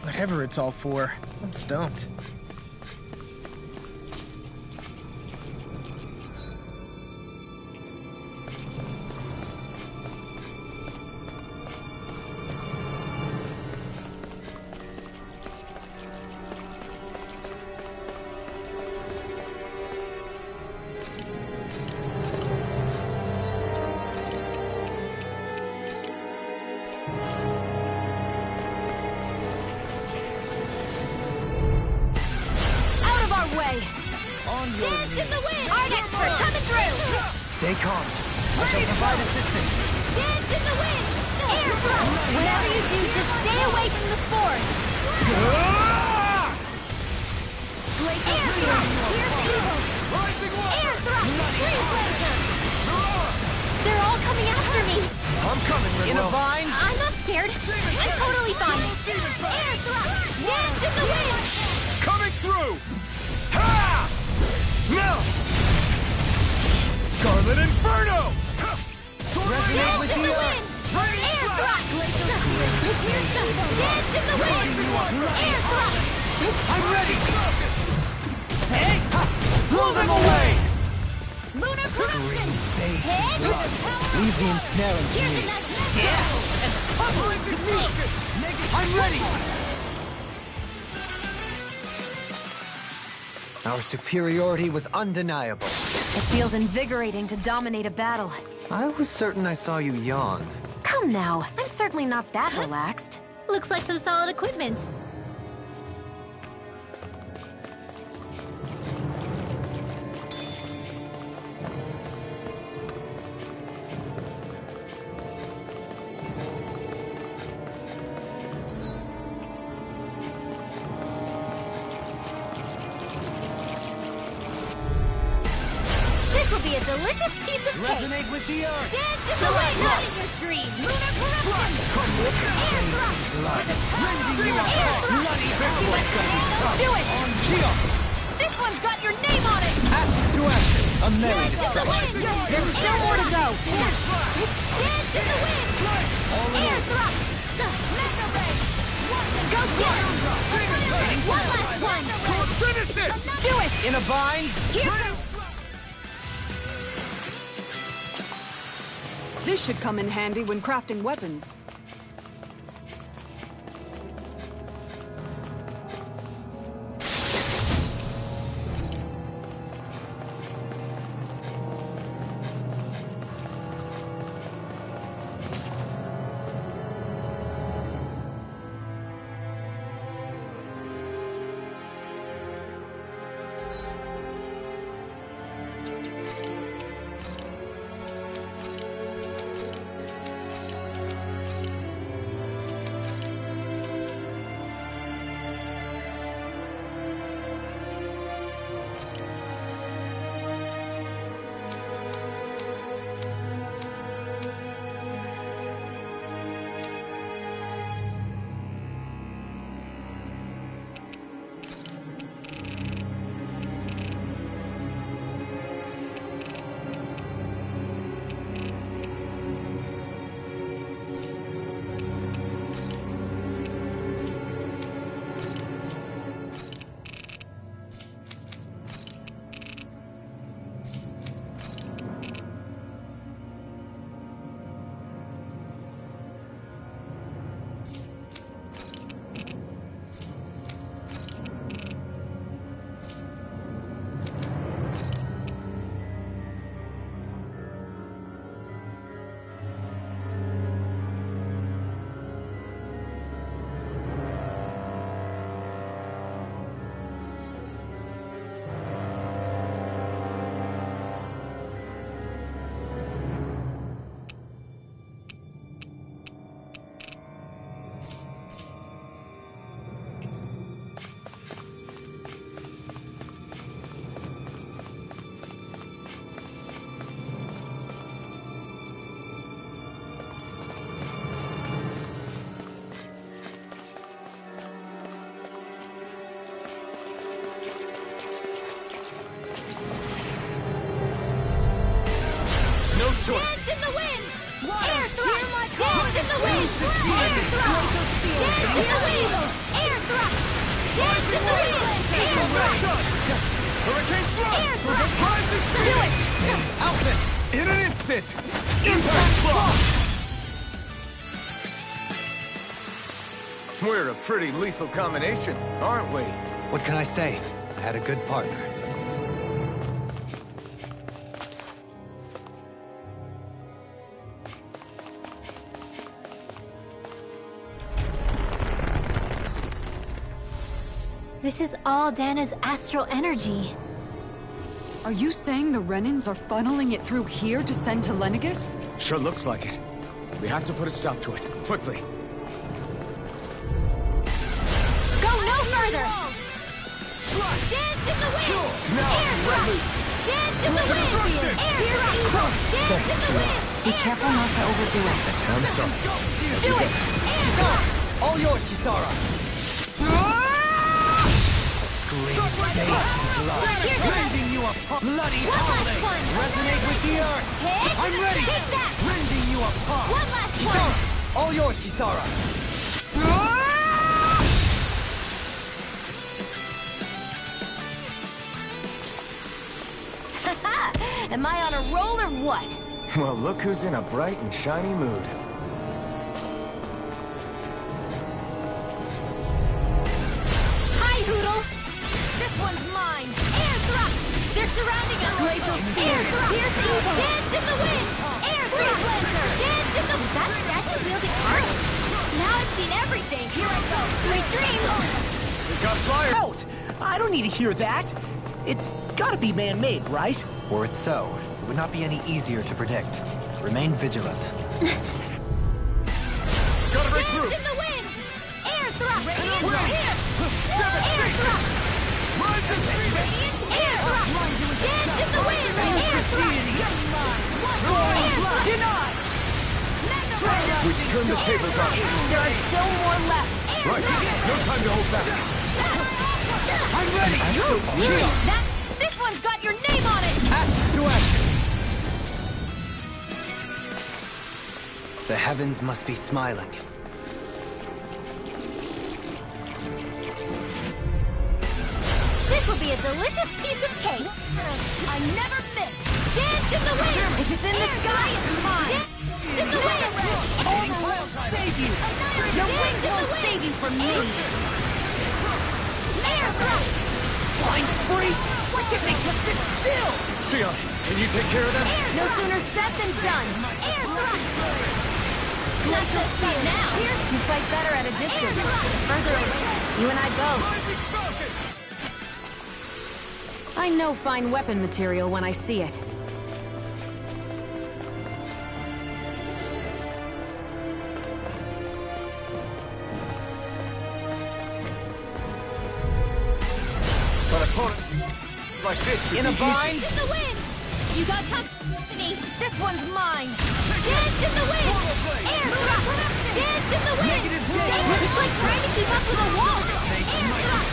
Whatever it's all for, I'm stumped. Stay calm. I shall provide assistance. Dance in the wind! Air thrust! Whatever you do, just stay away from the spores! Air thrust! Here's evil! Air thrust! Freeze laser! They're all coming after me! I'm coming, Rinwell. In a vine? I'm not scared. I'm totally fine. Air thrust! Dance in the wind! Coming through! Ha! No! Scarlet Inferno! Resonate with the earth! Air thrust! Dance in the wind! Air thrust! I'm ready! Hey! Blow them away! Lunar corruption! Leave the ensnaring to me. Yeah! And pummel it to me! I'm ready! Our superiority was undeniable. It feels invigorating to dominate a battle. I was certain I saw you yawn. Come now, I'm certainly not that relaxed. Looks like some solid equipment. This will be a delicious piece of cake. Resonate with the earth! Dance in the wind, not in your dream. Lunar corruption. Air thrust. Air thrust. Do it. This one's got your name on it. Ashes to ashes, a merry Dance in the destruction. wind. There's still more to go. Dance in the wind. Air thrust. Mega ray. Go get it. One last one. Finish it! Do it. In a vine? Here. This should come in handy when crafting weapons. choice. Dance in the wind! Air thrust! Dance in the wind! Air thrust! Dance in the wind! Air Dance in the wind! Air thrust! Hurricane thrust! Air thrust! Rise to speed! Do it! Outlet! In an instant! Impact block! We're a pretty lethal combination, aren't we? What can I say? I had a good partner. This is all Dana's astral energy. Are you saying the Renans are funneling it through here to send to Lenegis? Sure looks like it. We have to put a stop to it, quickly. Go no further! Dance in the wind! Now, Air thrust! Dance in the wind! Air thrust! Dance in the wind! Be careful not to overdo it. I'm sorry. Do it! Air thrust! All yours, Kisara! Here's the Rending you a bloody One last holiday! one! Resonate with the earth! Hit! I'm ready! Take that! Rending you apart! One last Kisara! one! All yours, Kisara! Am I on a roll or what? Well, look who's in a bright and shiny mood. Hi, Hoodle! This one's mine! Air thrust! They're surrounding us! Glacial Air thrust! Piercing! Dance in the wind! Air thrust! Dance in the... Is that statue wielding art? Now I've seen everything! Here I go! Sweet dreams! We got fire! Out! I don't need to hear that. It's gotta be man-made, right? Were it so, it would not be any easier to predict. Remain vigilant. Gotta break through! Dance in the wind! Air thrust! Here! away! Air thrust! Rise to speed! Air thrust! Dance in the wind! Air thrust! Denied! We've turned the tables on. There are still more left. Right, no time to hold back. I'm ready! This one's got your name on it! To action! The heavens must be smiling. This will be a delicious piece of cake. I never miss. Dance in the wind. If it's in the sky, it's mine. Dance in the wind. Over will save you. Your wings won't save you from me. Air thrust. Flying free? Why can't they just sit still? Sion, can you take care of them? No sooner said than done. Air thrust. Not so speed now. You fight better at a distance. The further away, you and I both. I know fine weapon material when I see it. An opponent like this should In a be bind? In the wind. You got company. This one's mine. Dance in the wind. Air thrust. Dance in the wind. It's like trying to keep up with a wall. Air thrust.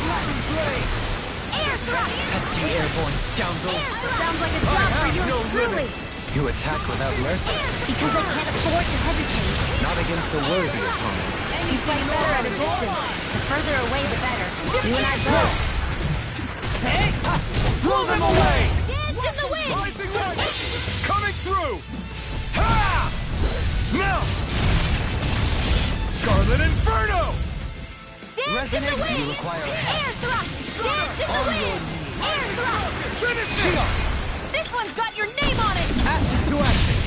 Air thrust. Pesky airborne scoundrels! Sounds like a job for you and truly. You attack without mercy, Because I can't afford to hesitate. not against a worthy opponent. You fight better at a distance. The further away, the better. You and I both. Blow them away! Dance in the wind. Rising light! Coming through! Ha! Now! Scarlet Inferno! Dance in the wind. You require a Air thrust. Dance in the wind. Air thrust. Finish it! This one's got your name on it. Ashes to action!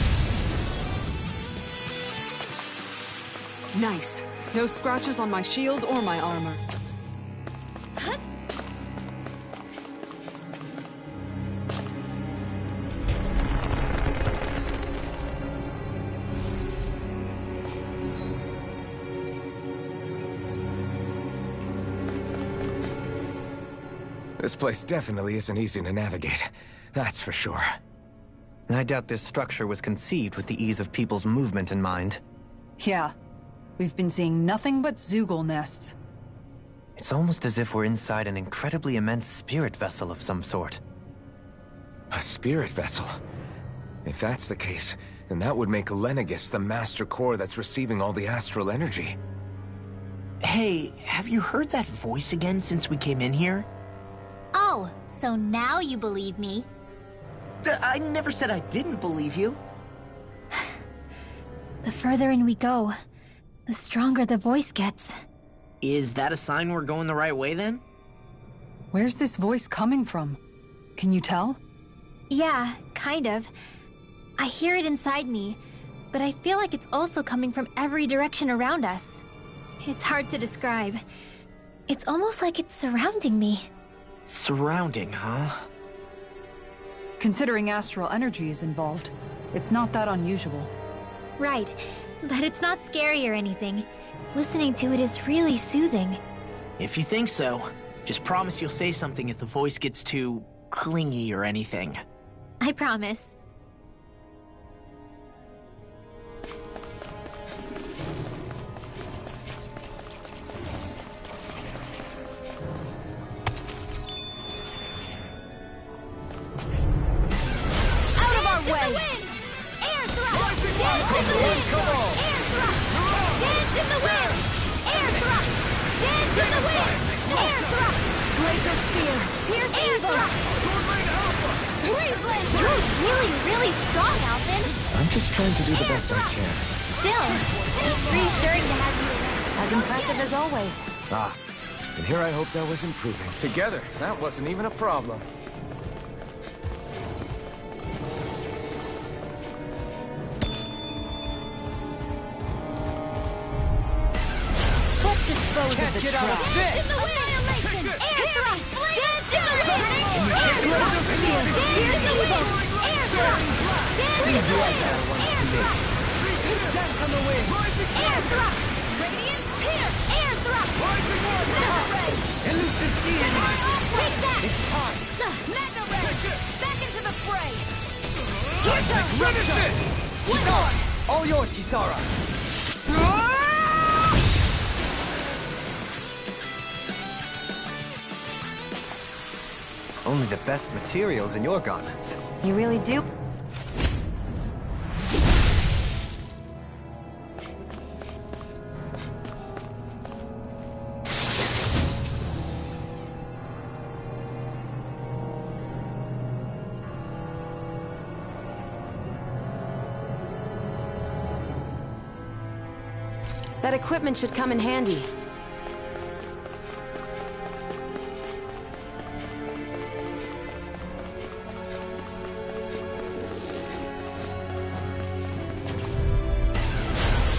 Nice. No scratches on my shield or my armor. This place definitely isn't easy to navigate. That's for sure. I doubt this structure was conceived with the ease of people's movement in mind. Yeah. We've been seeing nothing but Zoogle nests. It's almost as if we're inside an incredibly immense spirit vessel of some sort. A spirit vessel? If that's the case, then that would make Lenegis the master core that's receiving all the astral energy. Hey, have you heard that voice again since we came in here? Oh, so now you believe me. I never said I didn't believe you. The further in we go, the stronger the voice gets. Is that a sign we're going the right way then? Where's this voice coming from? Can you tell? Yeah, kind of. I hear it inside me, but I feel like it's also coming from every direction around us. It's hard to describe. It's almost like it's surrounding me. Surrounding, huh? Considering astral energy is involved, it's not that unusual. Right, but it's not scary or anything. Listening to it is really soothing. If you think so, just promise you'll say something if the voice gets too clingy or anything. I promise. I'm just trying to do the best I can. Still, it's reassuring to have you around. As impressive as always. Ah, and here I hoped I was improving. Together, that wasn't even a problem. Let's dispose of the get out of trash. this! Annihilation! Air thrust! Dance in the wind! Air thrust! Dance in the wind! Air thrust! Dance in the wind! Air thrust! Dance on the wind! Air thrust! Radiant pierce! Air thrust! Mega ray! Elusive Ian! Take that! It's time! Mega ray! Back into the fray! Finish it! Kisara! All yours, Kisara! Only the best materials in your garments. You really do? That equipment should come in handy.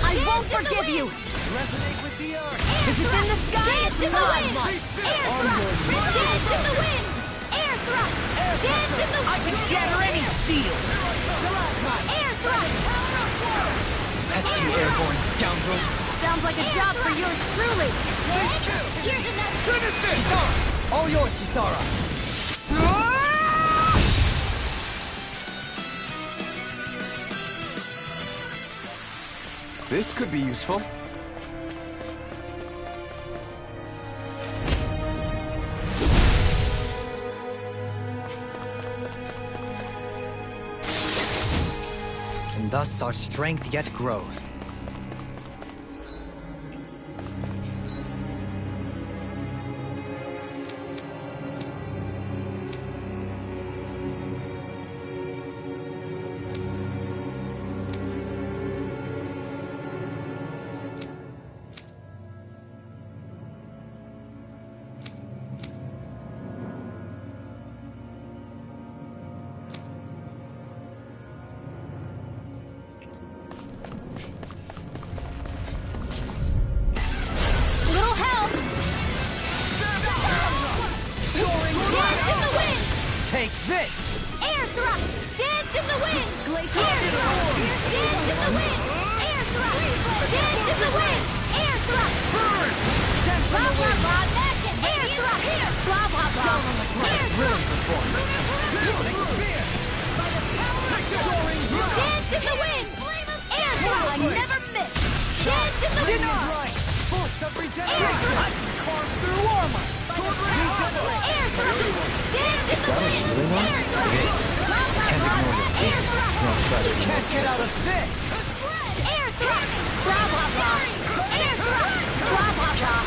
I won't forgive you! Resonate with the earth! If it's in the sky, it's in the wind! Air thrust! Dance in the wind! Air thrust! Dance in the wind! I can shatter any steel! Air thrust! Pesky airborne scoundrels. Sounds like a job for yours truly! Here's another... Finish this! All yours, Kisara! This could be useful. And thus our strength yet grows. Little help! Dance in the wind! Take this! Air thrust! Dance in the wind! Glacial Air thrust! Dance in the wind! Air thrust! Dance in the wind! Air thrust! Burn! Blah blah blah! Magic! Air thrust! Blah blah blah! Air thrust! Dance in the wind! Air thrust! I never miss! Dance in the wind! Denied! Force of Air regeneration! thrust! Carve through armor! Sword Air thrust! Dance in the wind! Air thrust! Blah blah Can't blah! ignore your Air thrust! You can't get out of this! Air thrust! Blah blah blah! Air thrust! Blah blah blah!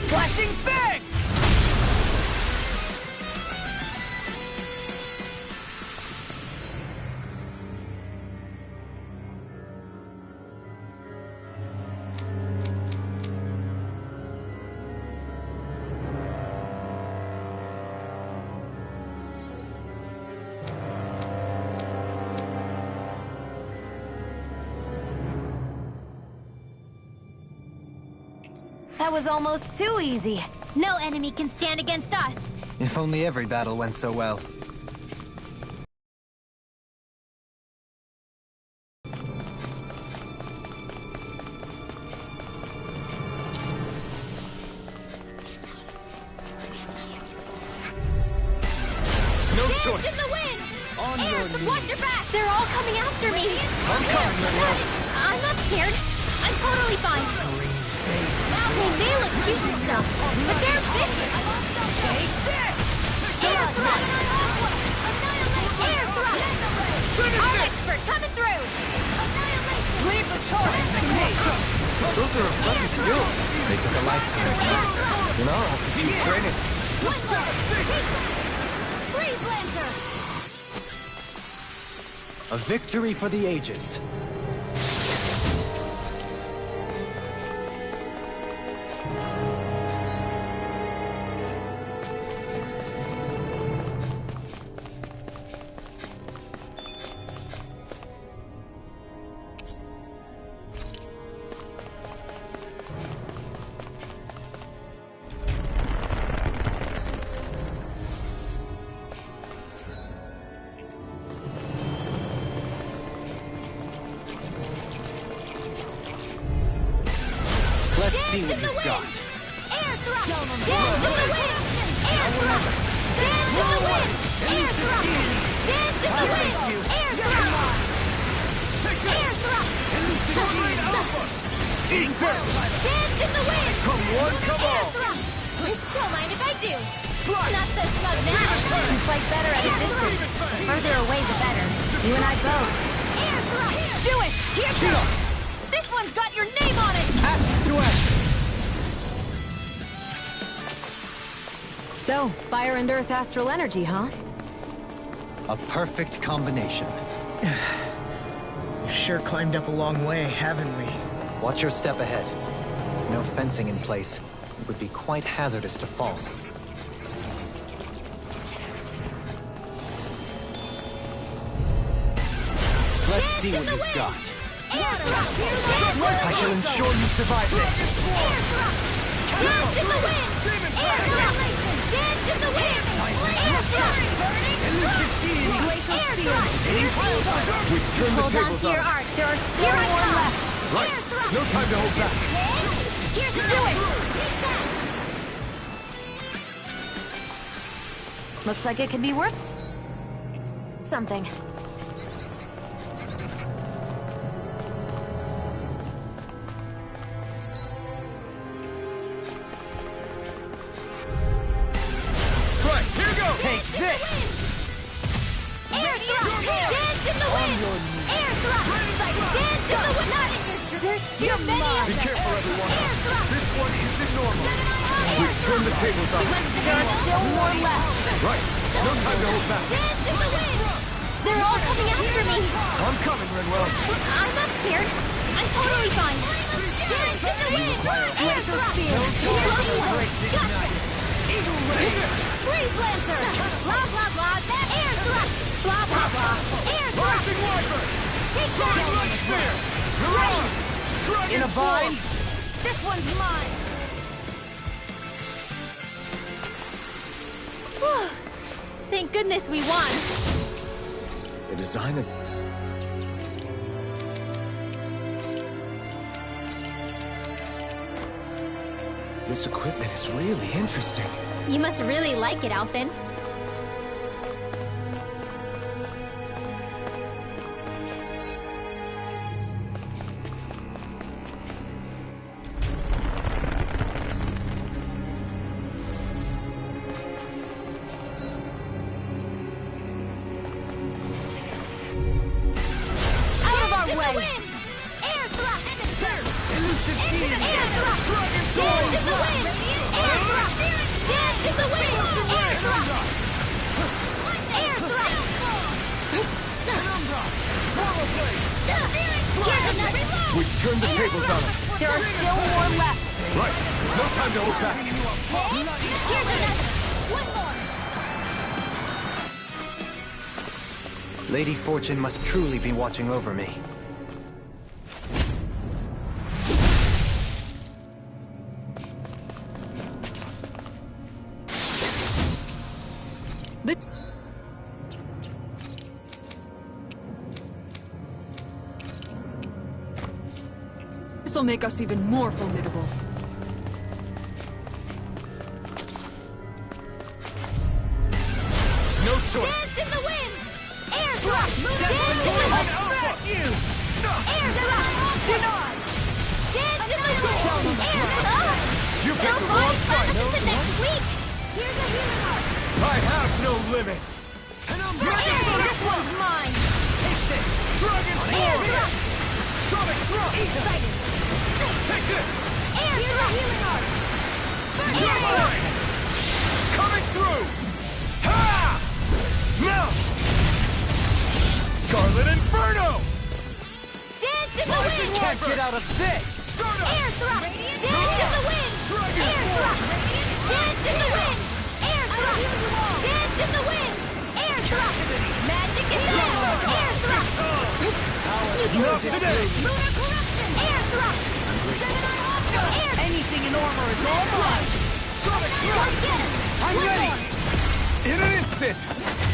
Flashing fang! That was almost too easy. No enemy can stand against us. If only every battle went so well. No Dance choice. in the wind! On Air, your knees. watch your back! They're all coming after me! I'm coming, Manuel. I'm not scared. I'm totally fine. They may look cute and stuff, but they're vicious. Take this! Air thrust! Air thrust! Our expert coming through! Leave the charge to me! Those are impressive skills. They took a lifetime. You know, I'll have to keep training. Freeze Lancer! A victory for the ages. Let's see what you've got. Air thrust! Dance in the wind! Air thrust! Dance in the wind! Air thrust! Dance in the wind! Air thrust! Air thrust! Eat this! Dance in the wind! Come one, come Air all! thrust! Don't mind if I do. Not so smug now. You fight better at a distance. The further away, the better. You and I both. Air thrust! Do it! Here goes! This one's got your name on it! So, fire and earth astral energy, huh? A perfect combination. We've sure climbed up a long way, haven't we? Watch your step ahead. With no fencing in place, it would be quite hazardous to fall. Let's see what you've got. Air thrust! I shall ensure you survive this. Air thrust! Dance in the wind! Air thrust! Dance in the wind! Air thrust! Air thrust! We've turned the Hold on tables to your on. arc. There are still more left. Right. Air thrust! No time to hold back. Here's the do it! Take that! Looks like it could be worth something. Right, here goes! Take this! Air thrust! Dance in the wind! Air thrust! Dance in the wind! There's too many of Be them! careful, everyone. Air thrust! This one isn't normal. Air We've turned the tables on. There are still more left! Right. No time to hold back. Dance in the wind! They're all coming after me! I'm coming, Renwell. I'm not scared. I'm totally fine. Dance in the wind! Air thrust! Freeze Lancer! Blah, blah, blah. Air thrust! Blah, blah, blah. Air thrust! Rising Wyvern! Take that! Light Spear! You're on! Dragon In a bind? This one's mine! Whew. Thank goodness we won. The design of... This equipment is really interesting. You must really like it, Alphen. Out of our way! Air thrust! Air thrust! Dance in the wind! Air We turned the tables on him. There are still more left. Right. No time to look back. Here's another. One more. Lady Fortune must truly be watching over me. This'll make us even more formidable. No choice. Dance in the wind! Air thrust! Dance in the wind! Air thrust! Denied! Dance in the wind! Air thrust! You picked the No wrong fight fight. until next week! Here's a healing art! I have no limits. And I'm This one's mine! Dragon Air Force! thrust! Sonic Thrust! Excited! Take this! Air thrust! Healing art! You're mine! Coming through! Ha! Now! Scarlet Inferno! Dance in the wind! Can't get out of this! Start up! Air thrust! Dance in the wind! Dragon Air thrust! Dance in the wind! Air thrust! Dance in the wind! Air thrust! Magic is out! Air thrust! Not today! Lunar corruption! Air thrust! Air Anything in armor is all mine! Sonic Come Thrust! get him! I'm One ready! more. In an instant!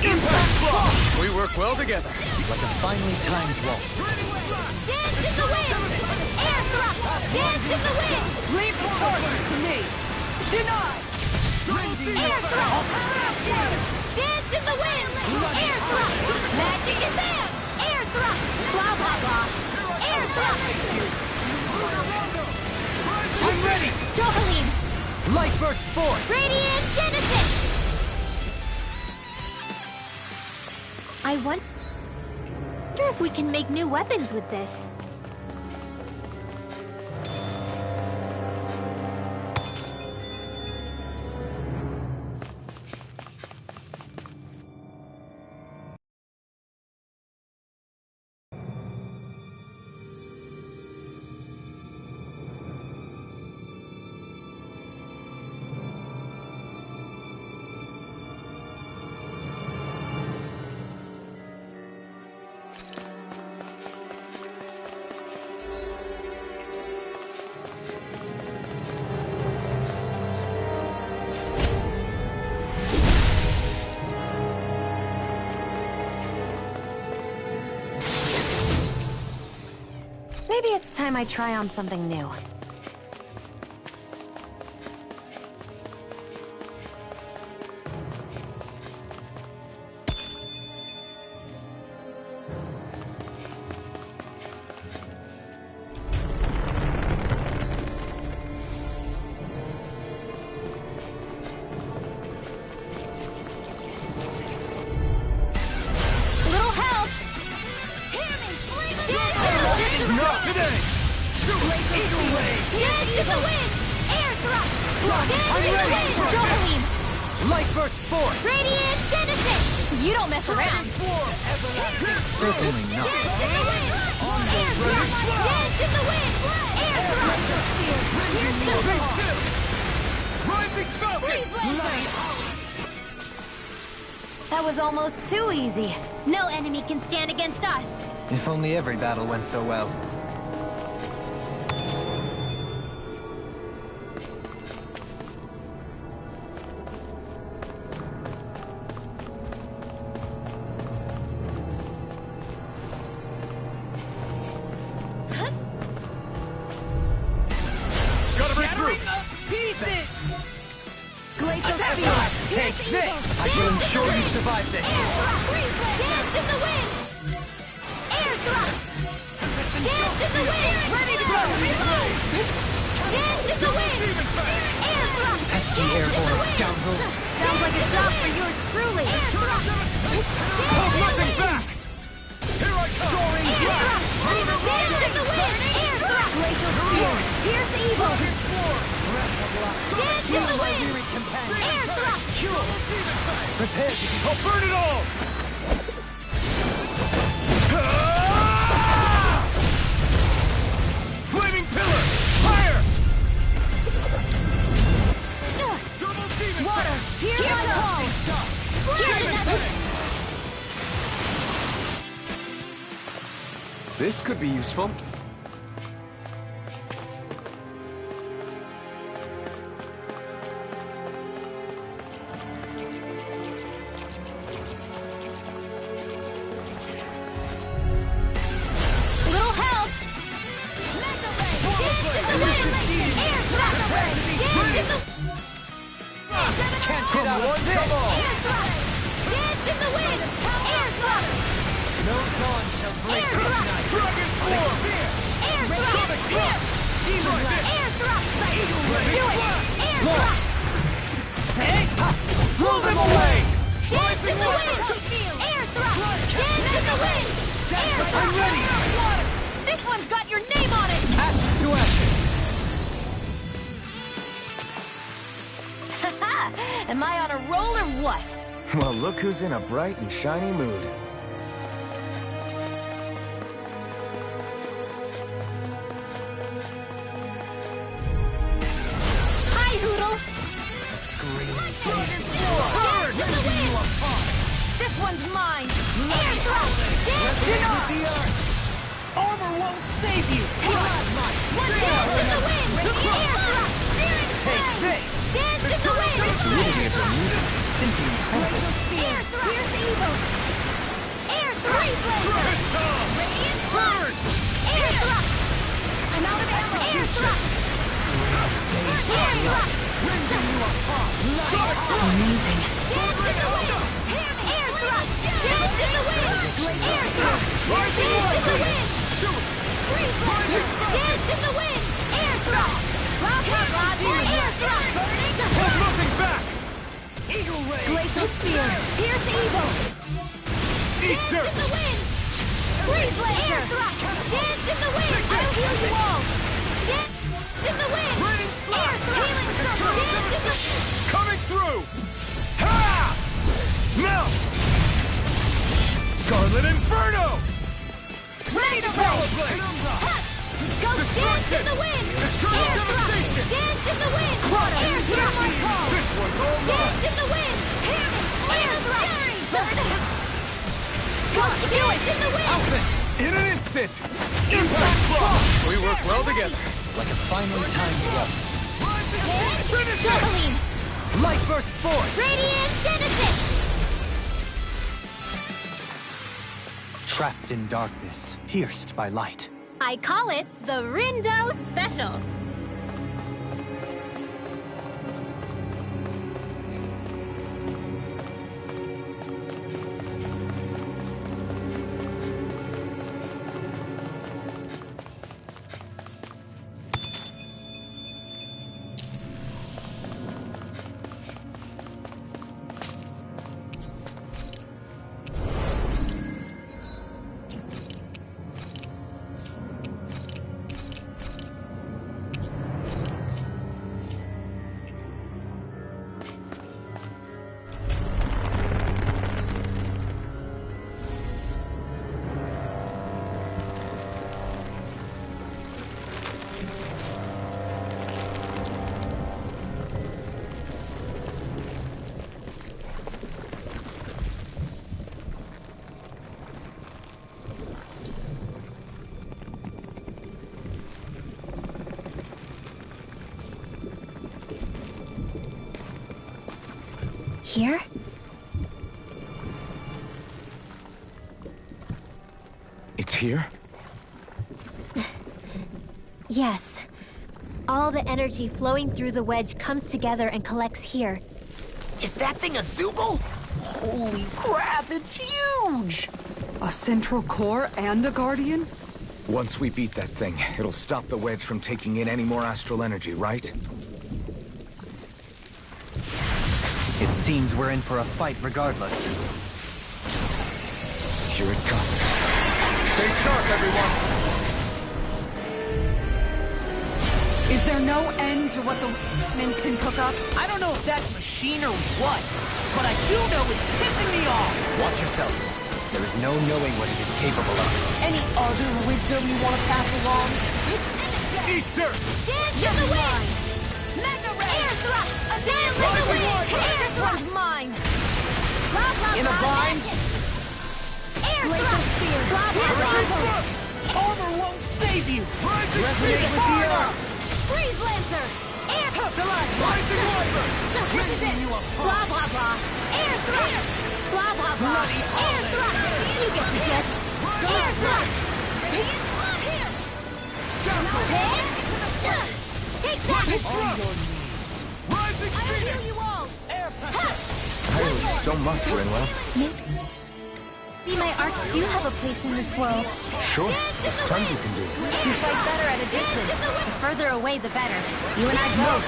Impact Block! We work well together. Like a finely timed waltz. Dance in the wind! Air thrust! Dance in the wind! Leave the charges to me! Denied! Air thrust! Dance in the wind! Air thrust! Magic is out! Air thrust! Blah blah blah! Air thrust! I'm ready! Johaline! Light Burst Force! Radiant Genesis! I wonder if we can make new weapons with this. Maybe it's time I try on something new. Little help! Hear me! Not today! Dance in the wind! Air thrust! Dance in the wind! Johaline! Light Burst Force! Radiant Genesis! You don't mess around! Certainly not. Dance in the wind! Air thrust! Dance in the wind! Air thrust! Here's the Rising Falcon! Freeze Lancer! That was almost too easy. No enemy can stand against us! If only every battle went so well. Gotta break through! Pieces! Glacial Attack! Spear! Take this! I shall ensure you survive this. Freeze Lancer! Dance in the wind! Air thrust! Dance in the wind! Ready to go! Dance in the wind! Air thrust! Pesky airborne scoundrels. Sounds like a job for yours truly. Air thrust! Hold nothing back! Here I come! Soaring Air Black! thrust! Dance in the wind! Air thrust! Glacial Spear! Pierce evil! Dance in the wind! Air thrust! Prepare to be I'll burn it all! This could be useful. Little help! Can't get out of trouble! Dance in the wind! Air thrust! No dawn shall break this night. Dragon Swarm! Air thrust! Here! Air thrust! Do it! Air thrust! Blow them away! Dance in the wind! Air thrust! Dance in the wind! Air thrust! I'm ready! This one's got your name on it! Ash to action! Am I on a roll or what? Well, look who's in a bright and shiny mood. Hi, Hoodle! A scream. Dance in the wind! This one's mine! Air thrust! Dance in the wind! Armor won't save you! Dance in the wind! Air thrust! Searing flame! Dance in the wind! Sinking tranquil. Air thrust! Here's evil! Air thrust! Radiant blast! Air thrust! I'm out of ammo! Air thrust! Air thrust! Amazing! Dance in the wind! Air thrust! Dance in the wind! Air thrust! Dance in the wind! Freeze blast! Dance in the wind! Air thrust! Air thrust! Hold nothing back! Glacial spear! Pierce evil! Eat Dance dirt! in the wind! Freeze blast! Air thrust! Dance in the wind! I'll heal you all! Dance in the wind! Air thrust! Healing circle! Dance in the... Coming through! Ha! Now! Scarlet Inferno! Ready to roll! Go dance in the wind! Air thrust! Dance in the wind! Air thrust! This one's all mine! Dance in the wind! Air thrust! Go dance in the wind! In an instant! Impact Frost! We work well together. Like a finely timed waltz. Juggling! Light burst forth! Radiant Genesis! Trapped in darkness, pierced by light. I call it the Rindo Special. Here? It's here? Yes. All the energy flowing through the wedge comes together and collects here. Is that thing a Zoogle? Holy crap, it's huge! A central core and a guardian? Once we beat that thing, it'll stop the wedge from taking in any more astral energy, right? It seems we're in for a fight regardless. Here it comes. Stay sharp, everyone! Is there no end to what the Mins can cook up? I don't know if that's machine or what, but I do know it's pissing me off! Watch yourself. There is no knowing what it is capable of. Any other wisdom you want to pass along? Eat dirt! Dance in the wind! Mega Ray! Air thrust! Dance in the wind! Air thrust! Mine! Blah, blah, In a blah, bind? magic. Air thrust! Blah, blah, blah. save you! Resonate with the earth! Freeze Lancer! Air This is it! Blah blah blah! Air thrust! Blah blah blah! Air thrust! You get the gist! Air thrust! Take that! I'll heal you all! I owe you so much, Rinwell. Maybe my arts do have a place in this world. Sure, there's tons you can do. You fight better at a distance. The further away, the better. You and I both.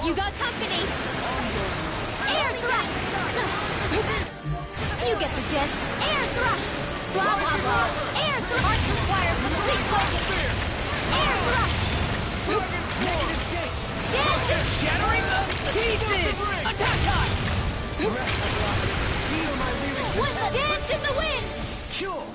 You got company. Air thrust. You get the gist. Air thrust. Blah blah blah. Air thrust. Arts require complete focus. Air thrust. Shattering the pieces! Attack time! Dance in the wind!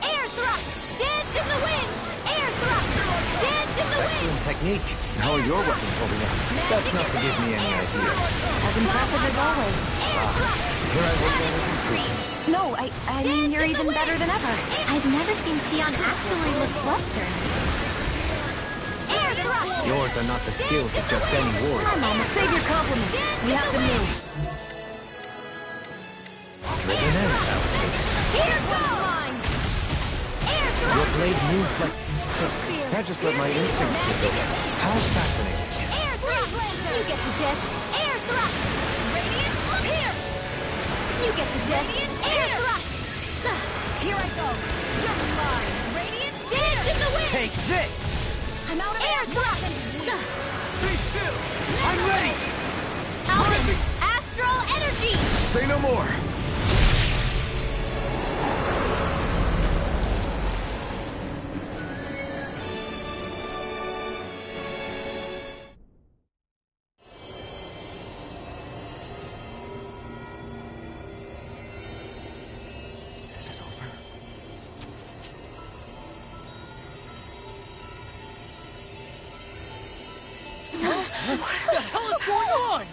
Air thrust! Dance in the wind! Air thrust! Dance in the wind! Excellent technique. How are your weapons holding up? That's not to give me any idea. As impressive as always. Air thrust! Here I was always improving. No, I mean, you're even better than ever. I've never seen Xion actually look flustered. Air thrust! Yours are not the skills of just any warrior. Come on, save your compliments. We have to move. Driven in, Here goes mine! Air Your thrust! blade moves like silk. I just let my instincts take over. How fascinating. Air thrust! You get the gist. Air thrust! Radiant, look here! You get the gist. Air thrust! Here I go. You're mine. Radiant, dance in the wind! Take this! I'm out of air thrust! Be still! I'm ready! Alvin, astral energy! Say no more! Is it over? What the hell is going on?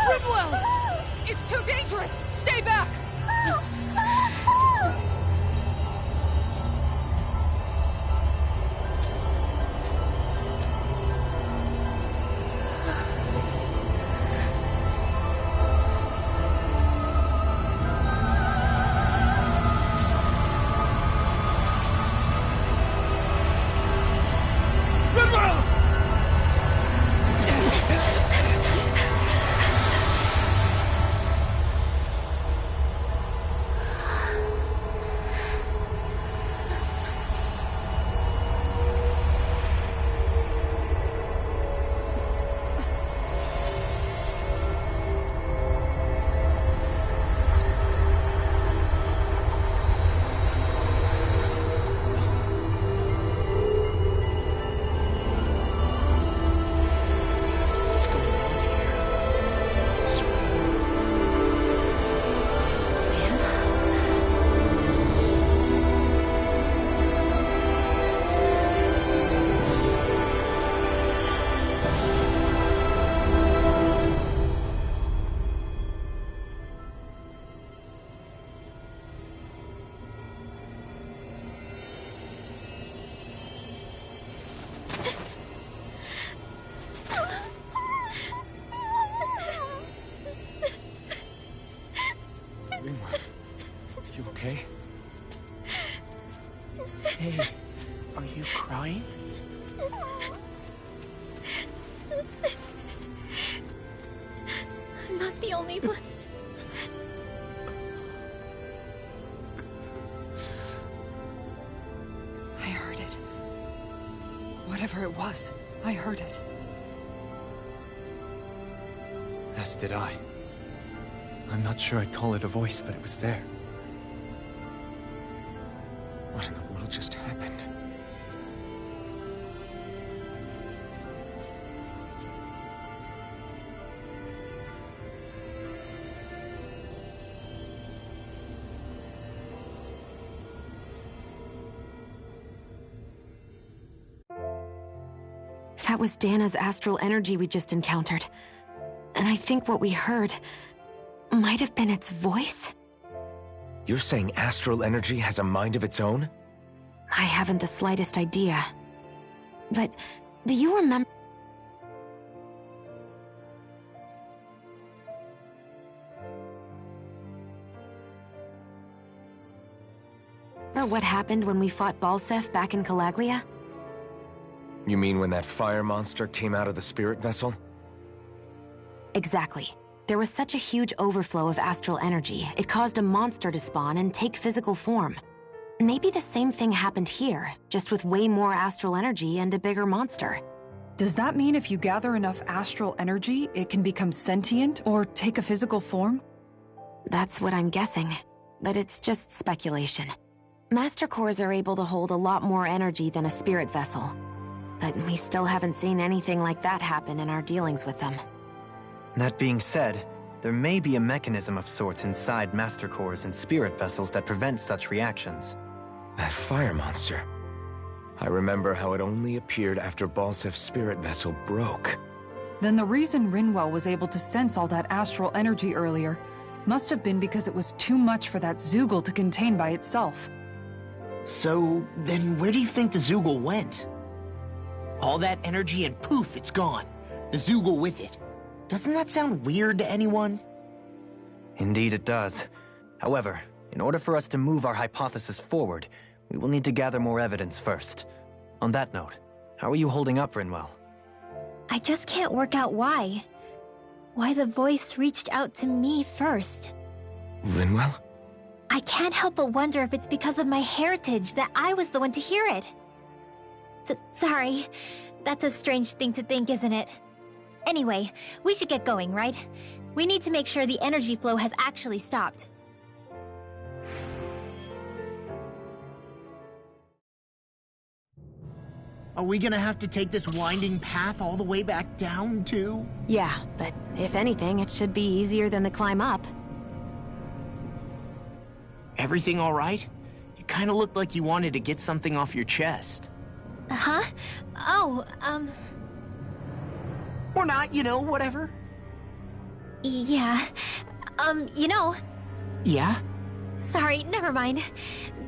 Rinwell! It's too dangerous! Stay back! What's going on here? This world. Rinwell, you okay? Hey, are you crying? I'm not the only one. I heard it. Whatever it was, I heard it. As did I. I'm not sure I'd call it a voice, but it was there. What in the world just happened? That was Dana's astral energy we just encountered. And I think what we heard might have been its voice? You're saying astral energy has a mind of its own? I haven't the slightest idea. But do you remember what happened when we fought Balseph back in Calaglia? You mean when that fire monster came out of the spirit vessel? Exactly. There was such a huge overflow of astral energy, it caused a monster to spawn and take physical form. Maybe the same thing happened here, just with way more astral energy and a bigger monster. Does that mean if you gather enough astral energy, it can become sentient or take a physical form? That's what I'm guessing, but it's just speculation. Master Cores are able to hold a lot more energy than a spirit vessel, but we still haven't seen anything like that happen in our dealings with them. That being said, there may be a mechanism of sorts inside Master Cores and spirit vessels that prevent such reactions. That fire monster. I remember how it only appeared after Balseph's spirit vessel broke. Then the reason Rinwell was able to sense all that astral energy earlier must have been because it was too much for that Zoogle to contain by itself. So, then where do you think the Zoogle went? All that energy and poof, it's gone. The Zoogle with it. Doesn't that sound weird to anyone? Indeed it does. However, in order for us to move our hypothesis forward, we will need to gather more evidence first. On that note, how are you holding up, Rinwell? I just can't work out why. Why the voice reached out to me first. Rinwell? I can't help but wonder if it's because of my heritage that I was the one to hear it. Sorry. That's a strange thing to think, isn't it? Anyway, we should get going, right? We need to make sure the energy flow has actually stopped. Are we gonna have to take this winding path all the way back down, too? Yeah, but if anything, it should be easier than the climb up. Everything all right? You kinda looked like you wanted to get something off your chest. Huh? Oh, Or not, you know, whatever. yeah. You know... Yeah? Sorry, never mind.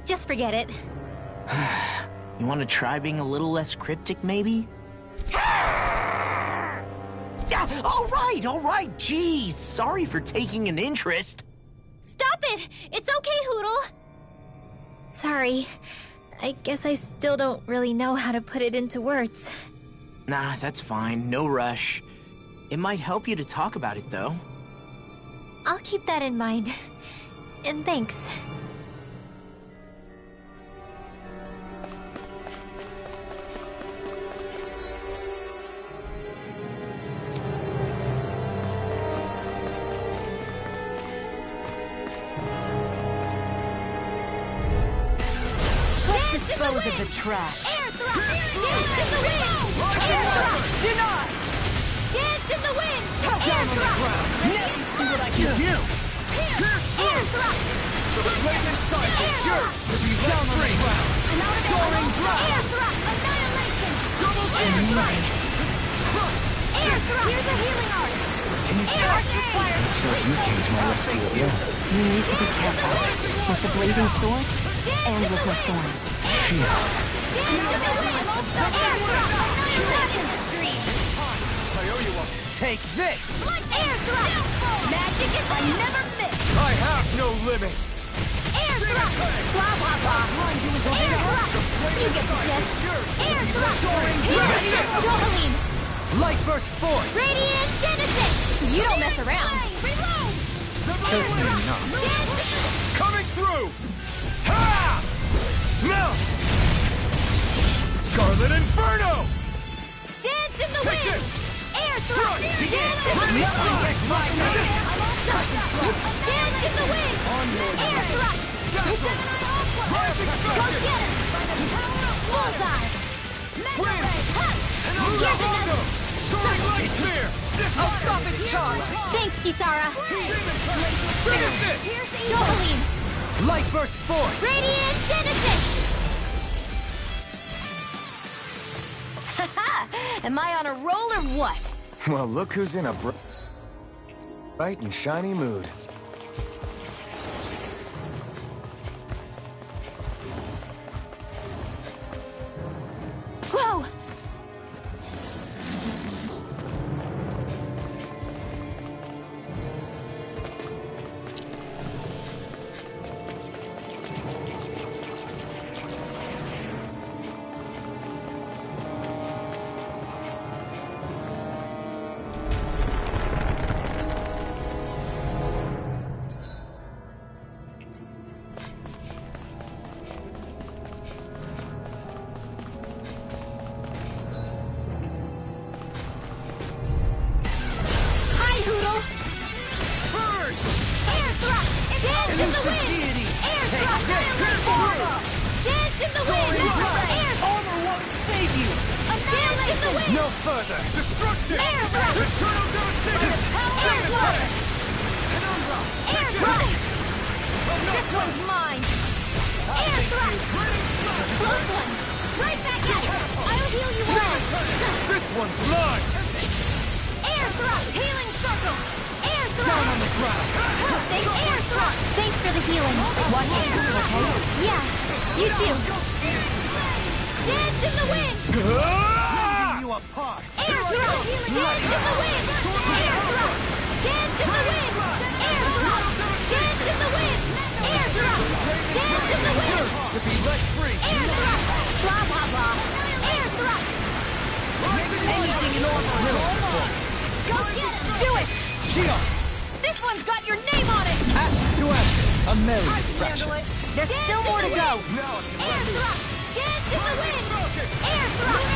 Just forget it. You wanna try being a little less cryptic, maybe? Yeah, all right, jeez. Sorry for taking an interest. Stop it! It's okay, Hootle! Sorry. I guess I still don't really know how to put it into words. Nah, that's fine. No rush. It might help you to talk about it, though. I'll keep that in mind. And thanks. Dispose of the trash. Air thrust! Dance in the wind! Air thrust! Deny! Dance in the wind! Down Air on the thrust! ground! Now you see what I can do! Air thrust! Radiant sight is yours! Down on the ground! Soaring ground! Air thrust! Annihilation! Double Air air thrust! Air thrust! Here's a healing art! Air required! Looks like you came to my rescue again. You need to be careful. With the blazing sword, and with my thorns. Take this! Air thrust! Magic is I never miss! I have no limits! Air thrust! Blah blah blah! Air thrust! You get the gist! Air thrust! Johaline! Light burst forth! Radiant Genesis! You don't mess around! Reload! Certainly not. Coming through! Ha! Melt! Scarlet Inferno! Dance in the Take wind! this! Air thrust! Begin! Dance in the Ready? wind! My turn! Dance in the wind! Air thrust! Go get him! Bullseye! Win! Here's Urahondo! another! Soaring Light Spear! I'll stop its charge! Thanks, Kisara! Finish it! Johaline! Light burst forth! Radiant Genesis! Haha! Am I on a roll or what? Well, look who's in a bright and shiny mood. Whoa! No further! Destruction! Air thrust! Eternal devastation! Air thrust! Penumbra! Air thrust! This one's mine! Air thrust! Close one! Right back at it! I'll heal you all! This one's mine! Air thrust! Healing circle! Air thrust! Down on the ground! Air thrust! Thanks for the healing. One hand, okay? Yeah, you too. Dance in the wind! You apart! Air thrust! Dance in the wind! Air thrust! Dance in the wind! Air thrust! Dance in the wind! Air thrust! Dance in the wind! To be let free! Air thrust! Blah blah blah! Air thrust! Anything in order. Go get it! Do it! Shield! This one's got your name on it! Ashes to ashes! A merry I can distraction! handle it! There's still more to go! Now it can Air run loose. thrust! Dance in the wind! Air thrust!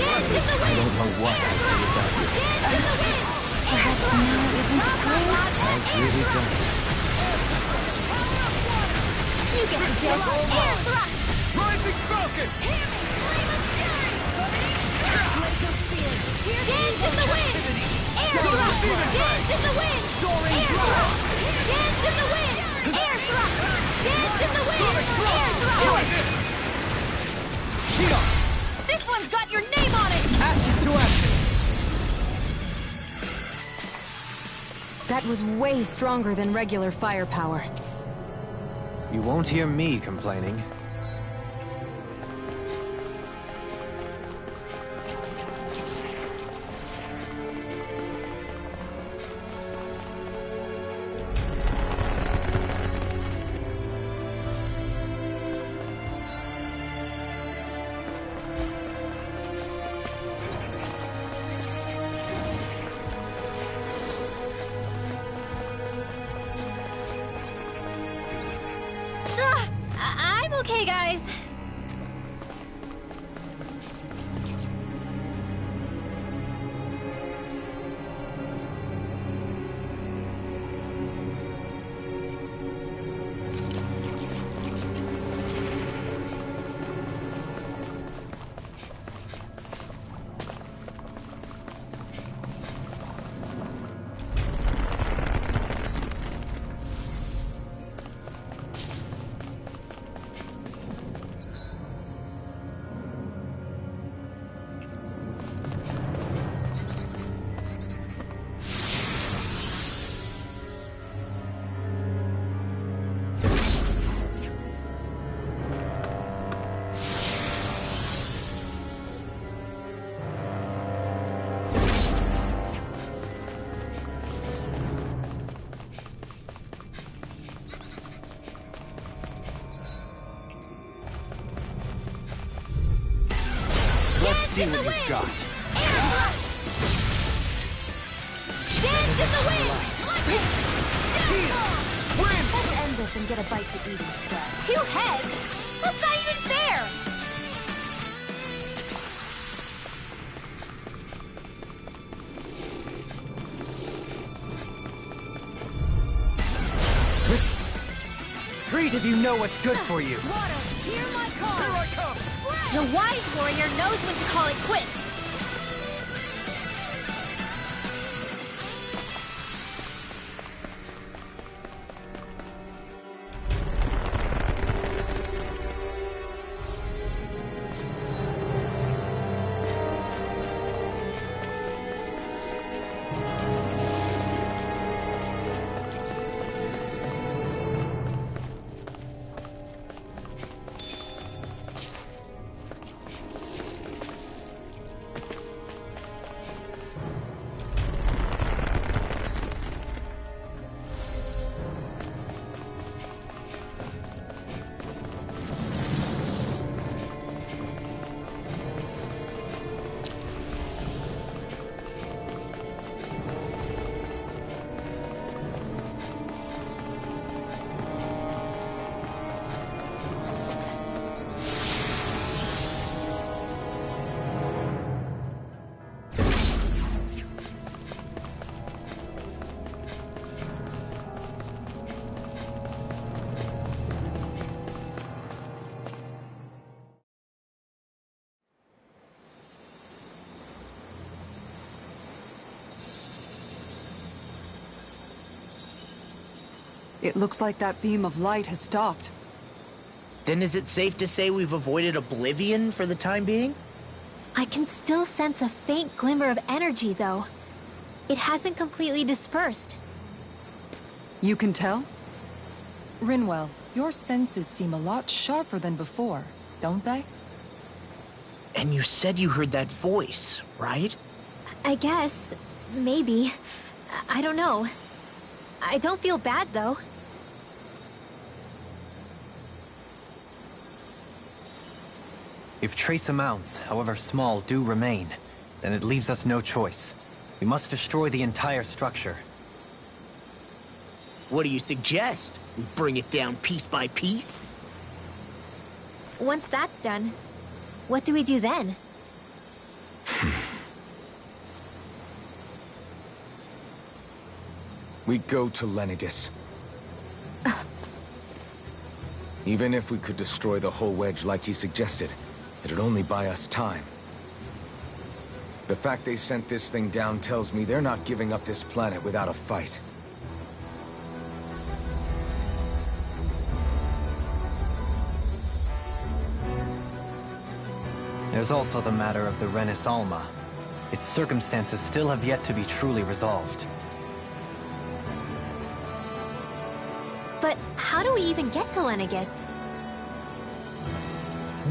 Dance in the wind! I don't know what I'd do without you. Dance in the wind! Perhaps now isn't the time? I really don't. You get the joke! Air thrust! Rising Falcon! Dance in the wind! Air thrust! Dance in the wind! Air thrust! Dance in the wind! Air thrust! Dance in the wind! Air thrust! Shield! This one's got your name on it! Ashes to ashes! That was way stronger than regular firepower. You won't hear me complaining. I'm okay, guys. Let's see what you've got. Dance in the wind! Win! Let's end this and get a bite to eat instead. 2 heads? That's not even fair! Treat if you know what's good for you. Water, hear my call! Here I come! The wise warrior knows when to call it quits. It looks like that beam of light has stopped. Then is it safe to say we've avoided oblivion for the time being? I can still sense a faint glimmer of energy, though. It hasn't completely dispersed. You can tell? Rinwell, your senses seem a lot sharper than before, don't they? And you said you heard that voice, right? I guess. Maybe. I don't know. I don't feel bad, though. If trace amounts, however small, do remain, then it leaves us no choice. We must destroy the entire structure. What do you suggest? We bring it down piece by piece? Once that's done, what do we do then? We go to Lenegis. Even if we could destroy the whole wedge like he suggested, it'd only buy us time. The fact they sent this thing down tells me they're not giving up this planet without a fight. There's also the matter of the Renis Alma. Its circumstances still have yet to be truly resolved. But how do we even get to Lenegis?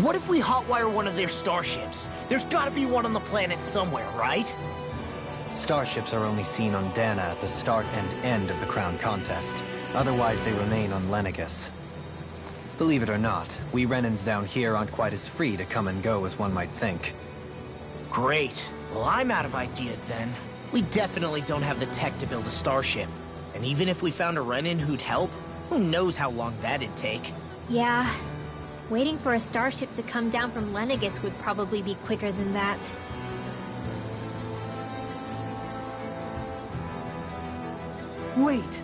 What if we hotwire one of their starships? There's gotta be one on the planet somewhere, right? Starships are only seen on Dana at the start and end of the Crown Contest. Otherwise, they remain on Lenegis. Believe it or not, we Renans down here aren't quite as free to come and go as one might think. Great. Well, I'm out of ideas then. We definitely don't have the tech to build a starship. And even if we found a Renin who'd help, who knows how long that'd take. Yeah. Waiting for a starship to come down from Lenegis would probably be quicker than that. Wait.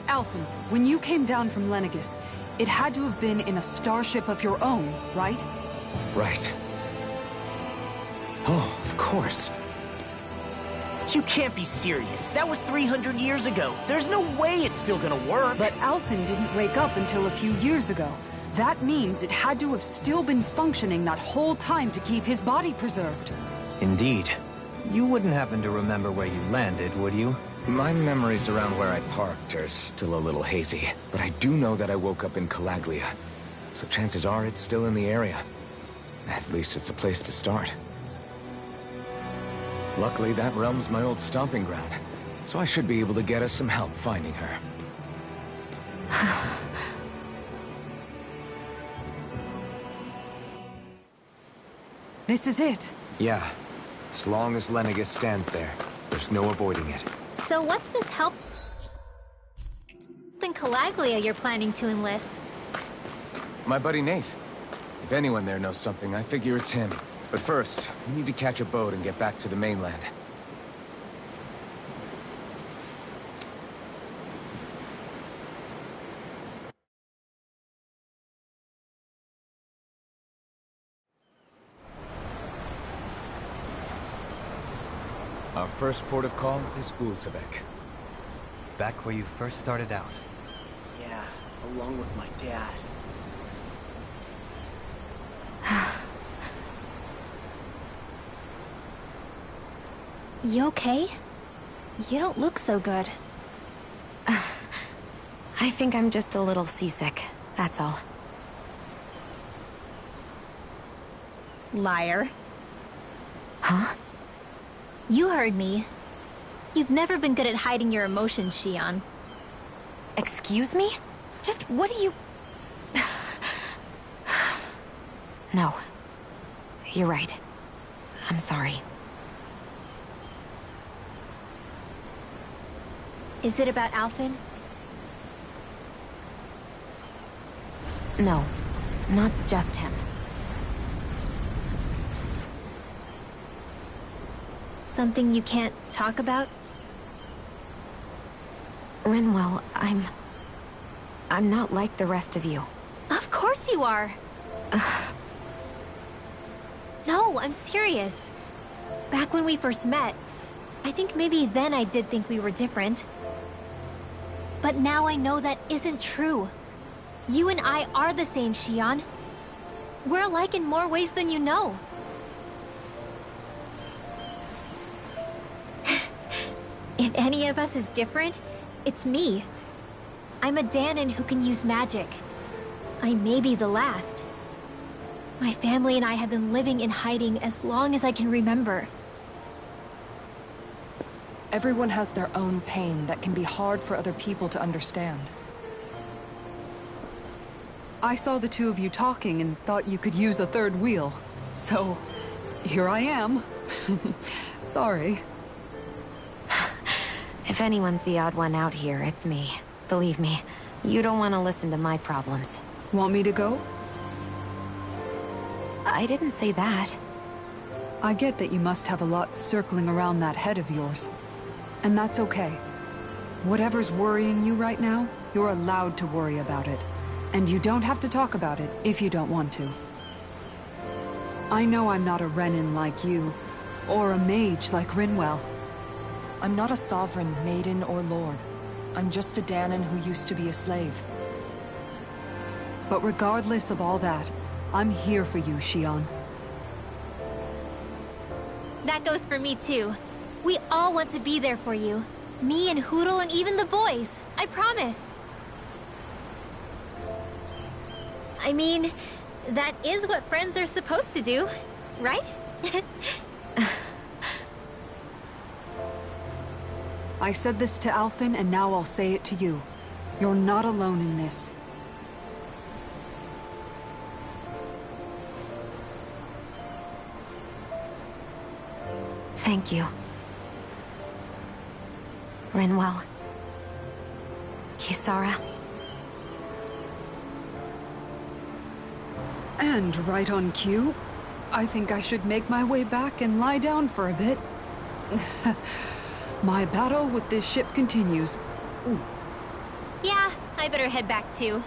Alphen, when you came down from Lenegis, it had to have been in a starship of your own, right? Right. Oh, of course. You can't be serious. That was 300 years ago. There's no way it's still gonna work. But Alphen didn't wake up until a few years ago. That means it had to have still been functioning that whole time to keep his body preserved. Indeed. You wouldn't happen to remember where you landed, would you? My memories around where I parked are still a little hazy, but I do know that I woke up in Calaglia. So chances are it's still in the area. At least it's a place to start. Luckily, that realm's my old stomping ground, so I should be able to get us some help finding her. This is it. Yeah. As long as Lenegis stands there, there's no avoiding it. So what's this help in Calaglia you're planning to enlist? My buddy Nath. If anyone there knows something, I figure it's him. But first, we need to catch a boat and get back to the mainland. Our first port of call is Ulzebek. Back where you first started out. Yeah, along with my dad. You okay? You don't look so good. I think I'm just a little seasick, that's all. Liar. Huh? You heard me. You've never been good at hiding your emotions, Shion. Excuse me? Just what do you... No. You're right. I'm sorry. Is it about Alphen? No. Not just him. Something you can't talk about? Rinwell, I'm not like the rest of you. Of course you are! No, I'm serious. Back when we first met, I think maybe then I did think we were different. But now I know that isn't true. You and I are the same, Xion. We're alike in more ways than you know. If any of us is different, it's me. I'm a Dahnan who can use magic. I may be the last. My family and I have been living in hiding as long as I can remember. Everyone has their own pain that can be hard for other people to understand. I saw the two of you talking and thought you could use a third wheel. So, here I am. Sorry. If anyone's the odd one out here, it's me. Believe me, you don't want to listen to my problems. Want me to go? I didn't say that. I get that you must have a lot circling around that head of yours. And that's okay. Whatever's worrying you right now, you're allowed to worry about it. And you don't have to talk about it if you don't want to. I know I'm not a Renan like you, or a mage like Rinwell. I'm not a sovereign, maiden, or lord. I'm just a Dahnan who used to be a slave. But regardless of all that, I'm here for you, Xion. That goes for me too. We all want to be there for you. Me and Hootle and even the boys. I promise. I mean, that is what friends are supposed to do, right? I said this to Alphen, and now I'll say it to you. You're not alone in this. Thank you. Rinwell. Kisara. And right on cue, I think I should make my way back and lie down for a bit. My battle with this ship continues. Yeah, I better head back too.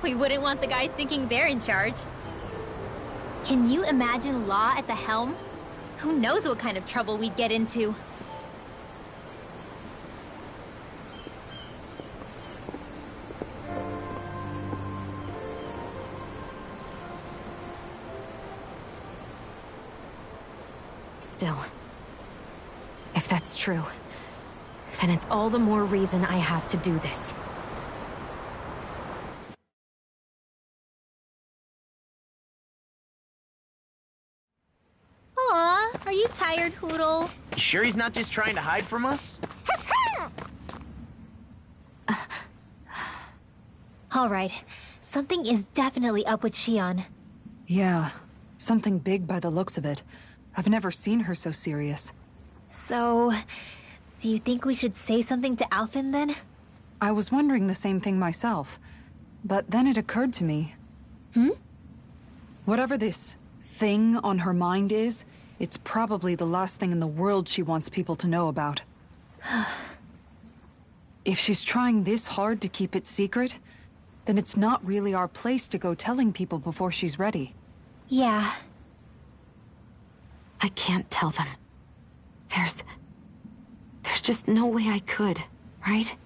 We wouldn't want the guys thinking they're in charge. Can you imagine Law at the helm? Who knows what kind of trouble we'd get into? Still, if that's true, then it's all the more reason I have to do this. Aw, are you tired, Hootle? You sure he's not just trying to hide from us? All right, something is definitely up with Xion. Yeah, something big by the looks of it. I've never seen her so serious. So, do you think we should say something to Alphen then? I was wondering the same thing myself, but then it occurred to me. Whatever this thing on her mind is, it's probably the last thing in the world she wants people to know about. If she's trying this hard to keep it secret, then it's not really our place to go telling people before she's ready. Yeah. I can't tell them. There's just no way I could, right?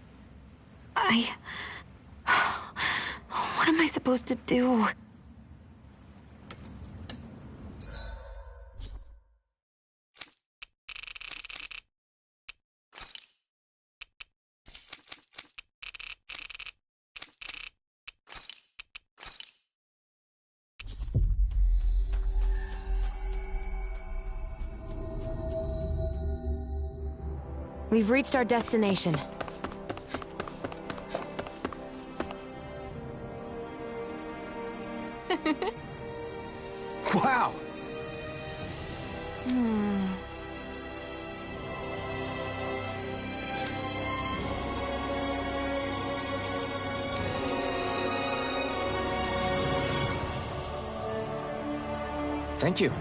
What am I supposed to do? We've reached our destination. Wow! Thank you.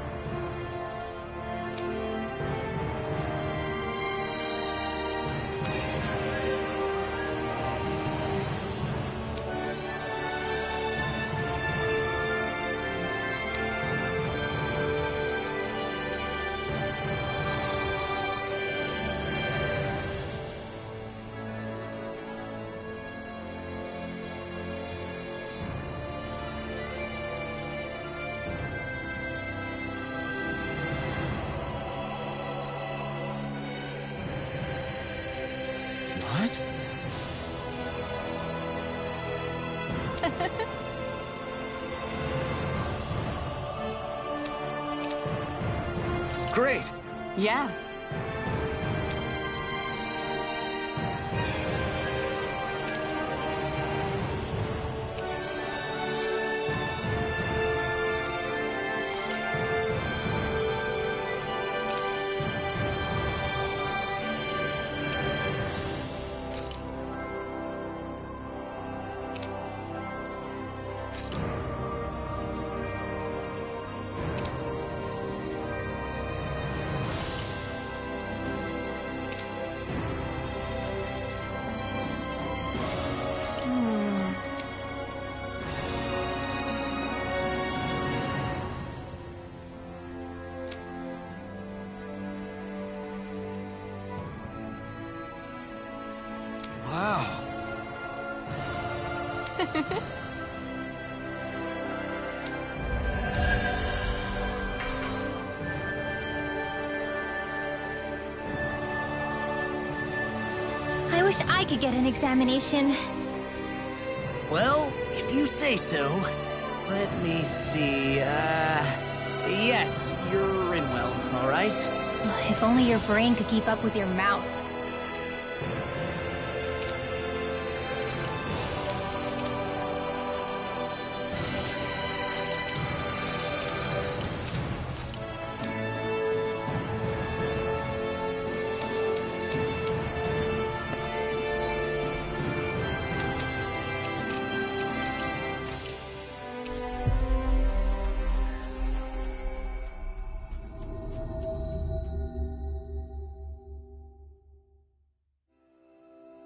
great. Yeah. Wow. I wish I could get an examination. Well, if you say so. Let me see, yes, you're in well, alright? If only your brain could keep up with your mouth.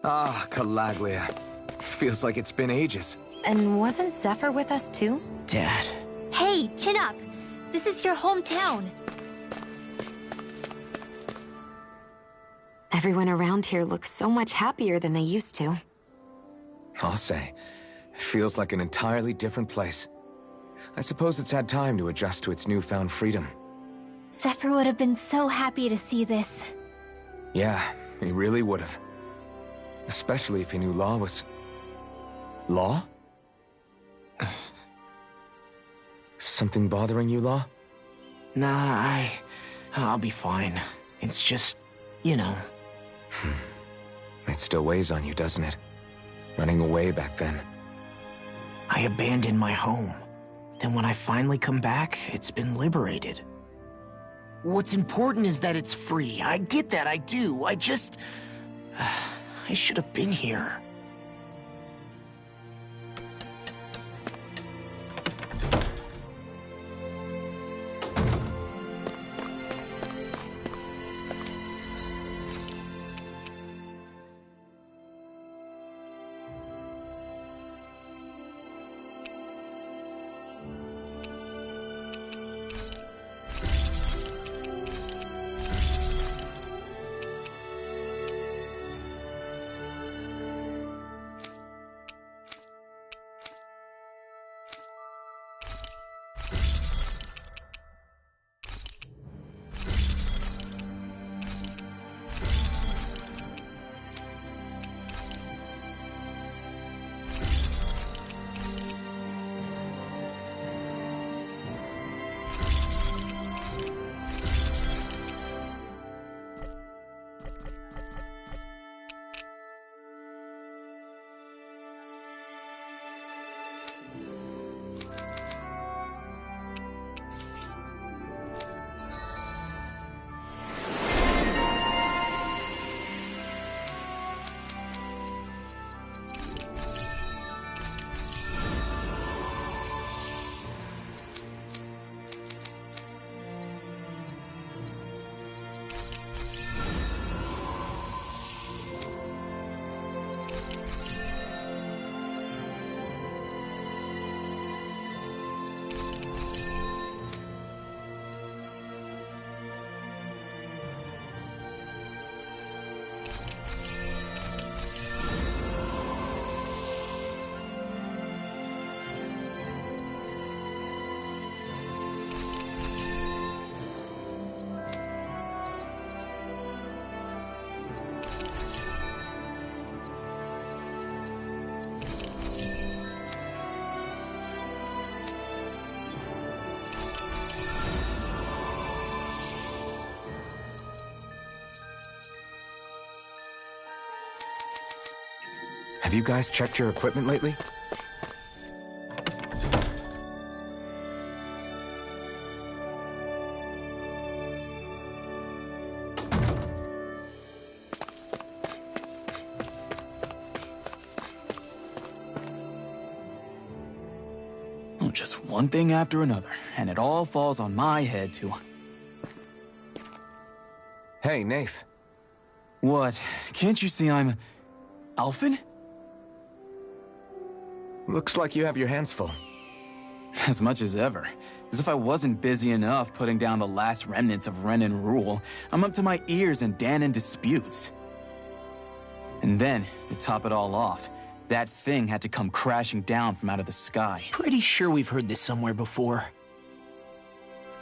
Ah, Calaglia. Feels like it's been ages. And wasn't Zephyr with us too? Dad. Hey, chin up! This is your hometown. Everyone around here looks so much happier than they used to. I'll say. It feels like an entirely different place. I suppose it's had time to adjust to its newfound freedom. Zephyr would have been so happy to see this. Yeah, he really would've. Especially if he knew Law was... Law? Something bothering you, Law? Nah, I'll be fine. It's just, you know. It still weighs on you, doesn't it? Running away back then. I abandoned my home. Then when I finally come back, it's been liberated. What's important is that it's free. I get that, I do. I just... I should have been here. Have you guys checked your equipment lately? Oh, just one thing after another, and it all falls on my head to... Hey, Nath. What? Can't you see I'm... Alphen? Looks like you have your hands full. As much as ever. As if I wasn't busy enough putting down the last remnants of Renan rule, I'm up to my ears in Dahnan disputes. And then, to top it all off, that thing had to come crashing down from out of the sky. Pretty sure we've heard this somewhere before.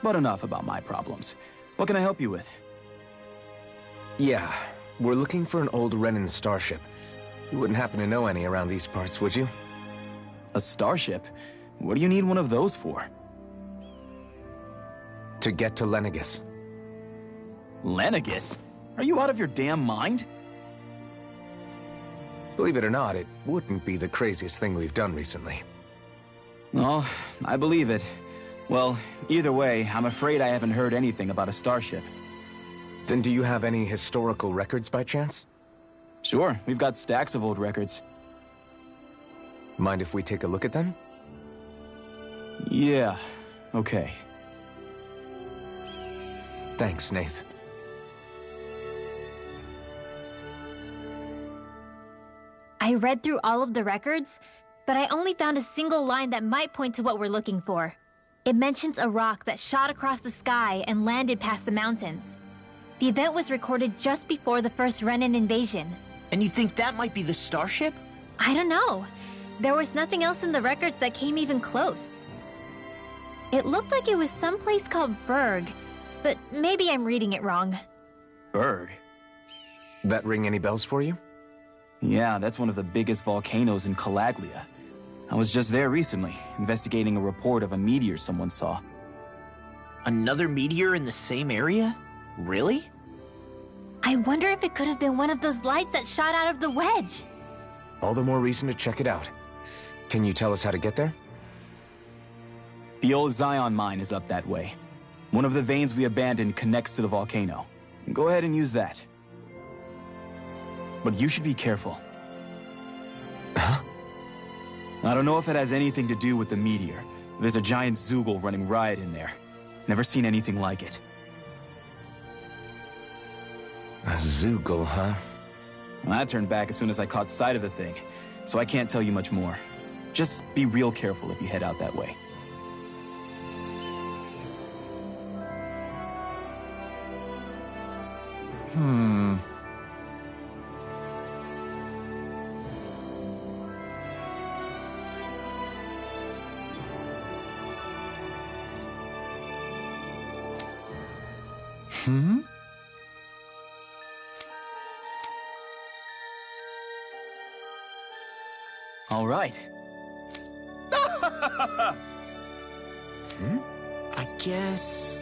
But enough about my problems. What can I help you with? Yeah, we're looking for an old Renan starship. You wouldn't happen to know any around these parts, would you? A starship? What do you need one of those for? To get to Lenegis. Lenegis? Are you out of your damn mind? Believe it or not, it wouldn't be the craziest thing we've done recently. Oh, I believe it. Well, either way, I'm afraid I haven't heard anything about a starship. Then do you have any historical records by chance? Sure, we've got stacks of old records. Mind if we take a look at them? Yeah, okay. Thanks, Nath. I read through all of the records, but I only found a single line that might point to what we're looking for. It mentions a rock that shot across the sky and landed past the mountains. The event was recorded just before the first Renan invasion. And you think that might be the starship? I don't know. There was nothing else in the records that came even close. It looked like it was someplace called Berg, but maybe I'm reading it wrong. Berg? That ring any bells for you? Yeah, that's one of the biggest volcanoes in Calaglia. I was just there recently, investigating a report of a meteor someone saw. Another meteor in the same area? Really? I wonder if it could have been one of those lights that shot out of the wedge. All the more reason to check it out. Can you tell us how to get there? The old Zion mine is up that way. One of the veins we abandoned connects to the volcano. Go ahead and use that. But you should be careful. Huh? I don't know if it has anything to do with the meteor. There's a giant Zoogle running riot in there. Never seen anything like it. A Zoogle, huh? I turned back as soon as I caught sight of the thing, so I can't tell you much more. Just be real careful if you head out that way. All right. I guess...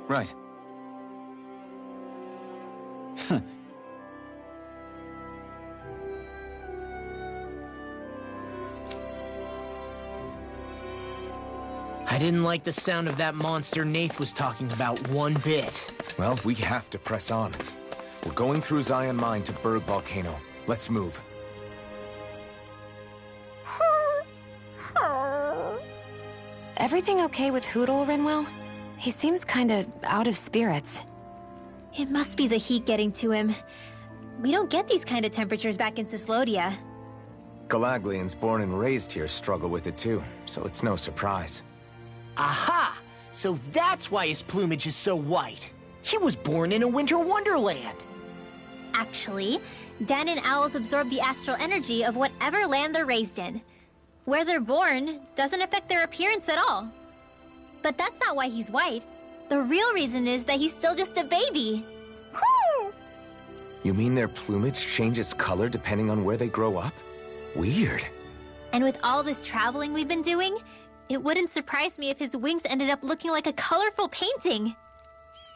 Right. I didn't like the sound of that monster Nath was talking about one bit. Well, we have to press on. We're going through Zion Mine to Berg Volcano. Let's move. Everything okay with Hootle, Rinwell? He seems kinda out of spirits. It must be the heat getting to him. We don't get these kind of temperatures back in Cyslodia. Calaglians born and raised here struggle with it too, so it's no surprise. Aha! So that's why his plumage is so white. He was born in a winter wonderland. Actually, Dahnan owls absorb the astral energy of whatever land they're raised in. Where they're born doesn't affect their appearance at all. But that's not why he's white. The real reason is that he's still just a baby. Whew! You mean their plumage changes color depending on where they grow up? Weird. And with all this traveling we've been doing, it wouldn't surprise me if his wings ended up looking like a colorful painting.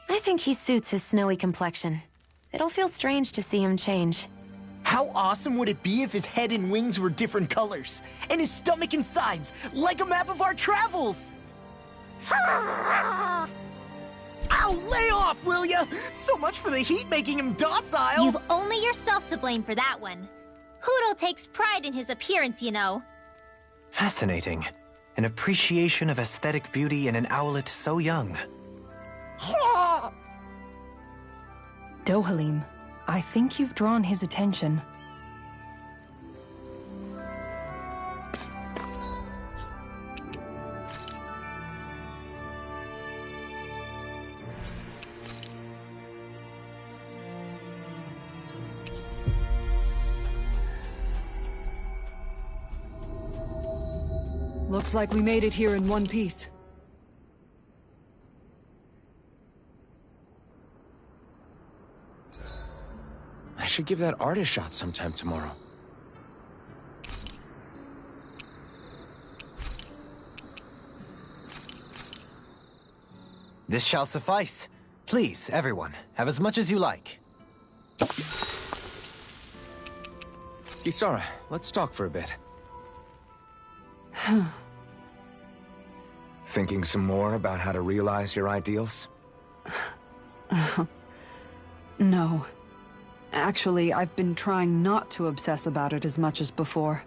I think he suits his snowy complexion. It'll feel strange to see him change. How awesome would it be if his head and wings were different colors? And his stomach and sides, like a map of our travels! Ow, lay off, will ya? So much for the heat making him docile! You've only yourself to blame for that one. Hootle takes pride in his appearance, you know. Fascinating. An appreciation of aesthetic beauty in an owlet so young. Dohalim, I think you've drawn his attention. Looks like we made it here in one piece. I should give that art a shot sometime tomorrow. This shall suffice. Please, everyone, have as much as you like. Kisara, let's talk for a bit. Thinking some more about how to realize your ideals? No. Actually, I've been trying not to obsess about it as much as before.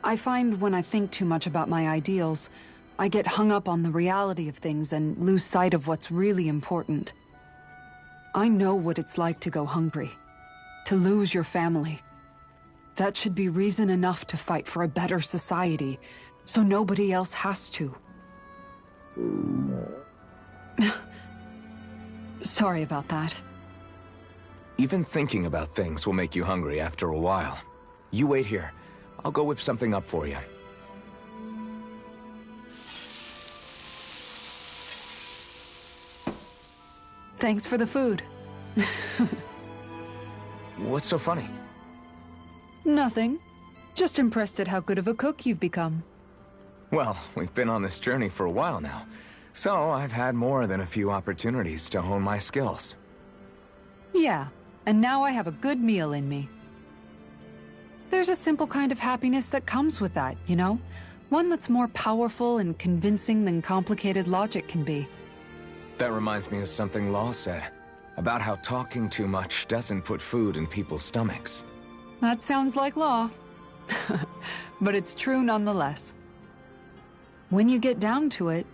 I find when I think too much about my ideals, I get hung up on the reality of things and lose sight of what's really important. I know what it's like to go hungry, to lose your family. That should be reason enough to fight for a better society, so nobody else has to. Sorry about that. Even thinking about things will make you hungry after a while. You wait here. I'll go whip something up for you. Thanks for the food. What's so funny? Nothing. Just impressed at how good of a cook you've become. Well, we've been on this journey for a while now, so I've had more than a few opportunities to hone my skills. Yeah, and now I have a good meal in me. There's a simple kind of happiness that comes with that, you know? One that's more powerful and convincing than complicated logic can be. That reminds me of something Law said, about how talking too much doesn't put food in people's stomachs. That sounds like Law. But it's true nonetheless. When you get down to it,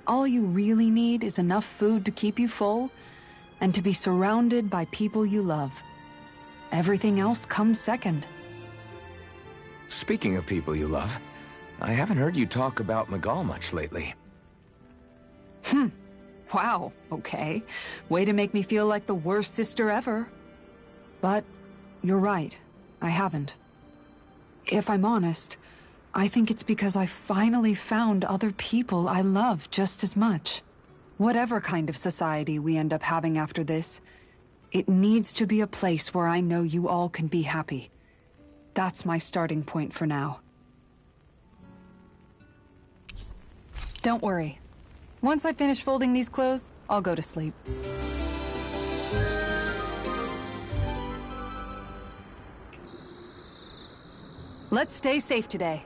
all you really need is enough food to keep you full, and to be surrounded by people you love. Everything else comes second. Speaking of people you love, I haven't heard you talk about Miguel much lately. Wow, okay. Way to make me feel like the worst sister ever. But you're right, I haven't. If I'm honest, I think it's because I finally found other people I love just as much. Whatever kind of society we end up having after this, it needs to be a place where I know you all can be happy. That's my starting point for now. Don't worry. Once I finish folding these clothes, I'll go to sleep. Let's stay safe today.